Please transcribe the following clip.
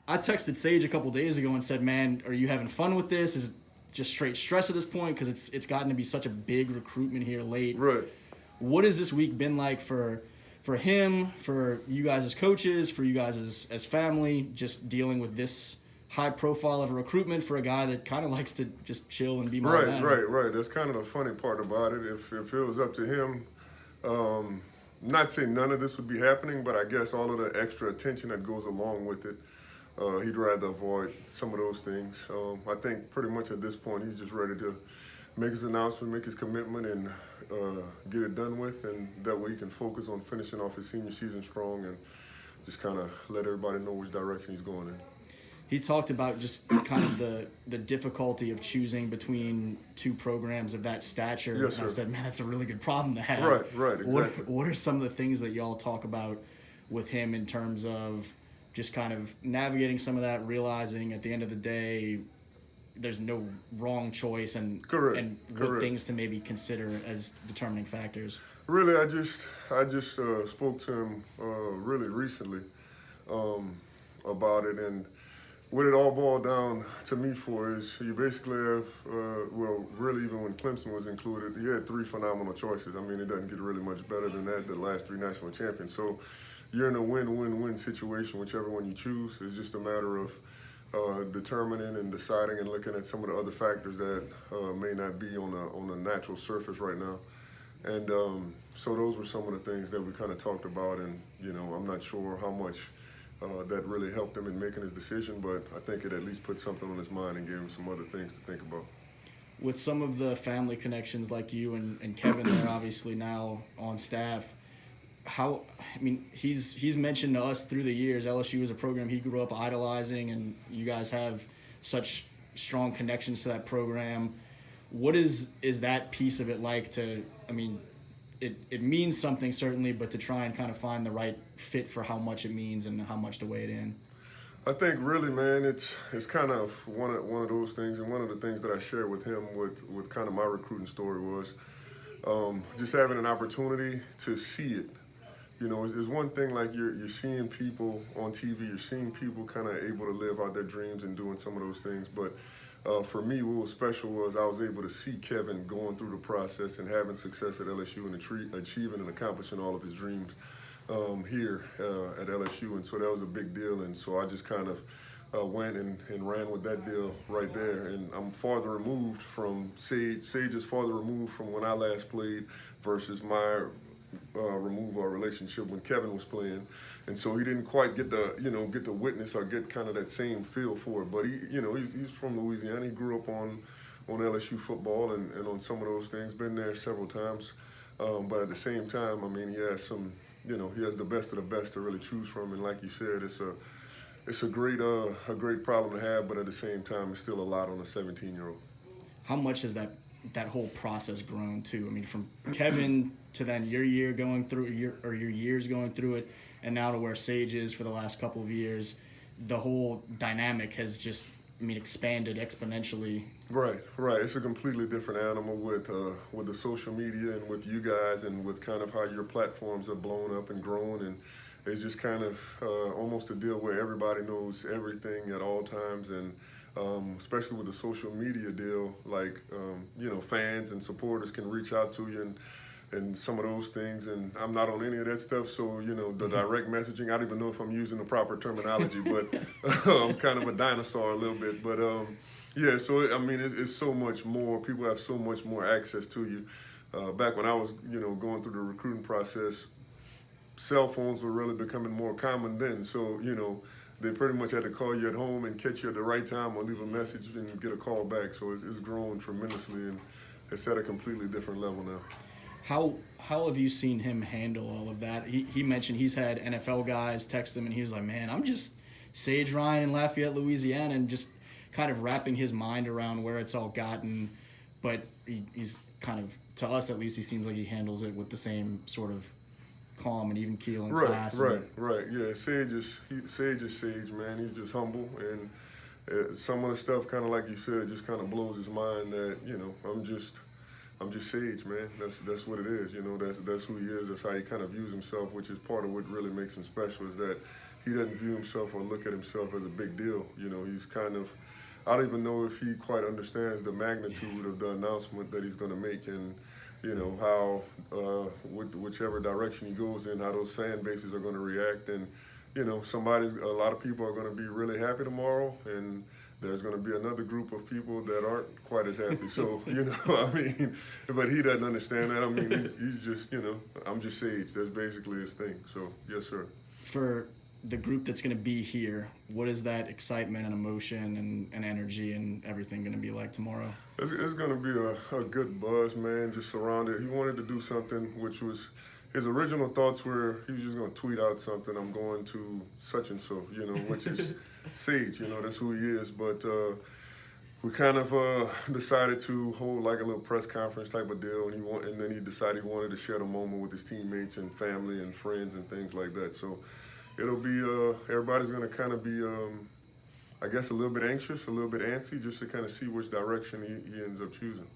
I texted Sage a couple days ago and said, man, are you having fun with this? Is it just straight stress at this point? Because it's gotten to be such a big recruitment here late. Right. What has this week been like for him, for you guys as coaches, for you guys as family, just dealing with this high profile of a recruitment for a guy that kind of likes to just chill and be more Right. That's kind of the funny part about it. If it was up to him, not saying none of this would be happening, but I guess all of the extra attention that goes along with it, he'd rather avoid some of those things. I think pretty much at this point he's just ready to make his announcement, make his commitment, and get it done with, and that way he can focus on finishing off his senior season strong and just kind of let everybody know which direction he's going in. He talked about just kind of the difficulty of choosing between two programs of that stature. Yes, and I sir. said, man, that's a really good problem to have. Right, exactly. What are some of the things that y'all talk about with him in terms of just kind of navigating some of that, realizing at the end of the day there's no wrong choice and what things to maybe consider as determining factors? Really, I just spoke to him really recently about it, and what it all boiled down to me for is you basically have, really even when Clemson was included, he had three phenomenal choices. I mean, it doesn't get really much better than that, the last three national champions. So you're in a win-win-win situation, whichever one you choose. It's just a matter of determining and deciding and looking at some of the other factors that may not be on a natural surface right now. And so those were some of the things that we kind of talked about, and I'm not sure how much that really helped him in making his decision, but I think it at least put something on his mind and gave him some other things to think about. With some of the family connections like you and Kevin there obviously now on staff, he's mentioned to us through the years LSU is a program he grew up idolizing, and you guys have such strong connections to that program. What is that piece of it like to, it means something certainly, but to try and kind of find the right fit for how much it means and how much to weigh it in? I think really, man, it's kind of one of those things, and one of the things that I shared with him with kind of my recruiting story was just having an opportunity to see it. It's one thing like you're seeing people on TV, you're seeing people kind of able to live out their dreams and doing some of those things, but for me, what was special was I was able to see Kevin going through the process and having success at LSU and achieving and accomplishing all of his dreams here at LSU, and so that was a big deal. And so I just kind of went and ran with that deal right there. And I'm farther removed from Sage. Sage is farther removed from when I last played versus my removal or relationship when Kevin was playing, and so he didn't quite get to witness or get kind of that same feel for it. But he's from Louisiana. He grew up on LSU football and on some of those things. Been there several times, but at the same time, he has some. He has the best of the best to really choose from. And like you said, it's a great problem to have. But at the same time, it's still a lot on a 17-year-old. How much has that whole process grown too? From Kevin to then your years going through it, and now to where Sage is for the last couple of years, the whole dynamic has just expanded exponentially. Right. It's a completely different animal with the social media and with you guys and with kind of how your platforms have blown up and grown, and it's just kind of almost a deal where everybody knows everything at all times, and especially with the social media deal, like fans and supporters can reach out to you and some of those things, and I'm not on any of that stuff, so the direct messaging, I don't even know if I'm using the proper terminology, but I'm kind of a dinosaur a little bit, but so it's so much more. People have so much more access to you. Back when I was going through the recruiting process, cell phones were really becoming more common then, so they pretty much had to call you at home and catch you at the right time or leave a message and get a call back. So it's grown tremendously, and it's at a completely different level now. How have you seen him handle all of that? He mentioned he's had NFL guys text him, and he was like, man, I'm just Sage Ryan in Lafayette, Louisiana, and just kind of wrapping his mind around where it's all gotten. But he's kind of, to us at least, he seems like he handles it with the same sort of calm and even keel and class. Right. Yeah, Sage is Sage, man. He's just humble, and some of the stuff, kind of like you said, just kind of blows his mind that I'm just I'm just Sage, man. That's what it is. You know, that's who he is. That's how he kind of views himself, which is part of what really makes him special. Is that he doesn't view himself or look at himself as a big deal. You know, he's kind of, I don't even know if he quite understands the magnitude of the announcement that he's going to make, and you know how whichever direction he goes in, how those fan bases are going to react, and you know, a lot of people are going to be really happy tomorrow, and there's going to be another group of people that aren't quite as happy. So, you know, I mean, but he doesn't understand that. I mean, he's just, you know, I'm just Sage. That's basically his thing. So, yes, sir. For the group that's going to be here, what is that excitement and emotion and energy and everything going to be like tomorrow? It's going to be a good buzz, man, just surrounded. He wanted to do something which was, his original thoughts were he was just going to tweet out something, I'm going to such and so, you know, which is Sage, you know, that's who he is. But we kind of decided to hold like a little press conference type of deal, and then he decided he wanted to share the moment with his teammates and family and friends and things like that. So it'll be, everybody's going to kind of be, I guess, a little bit anxious, a little bit antsy, just to kind of see which direction he ends up choosing.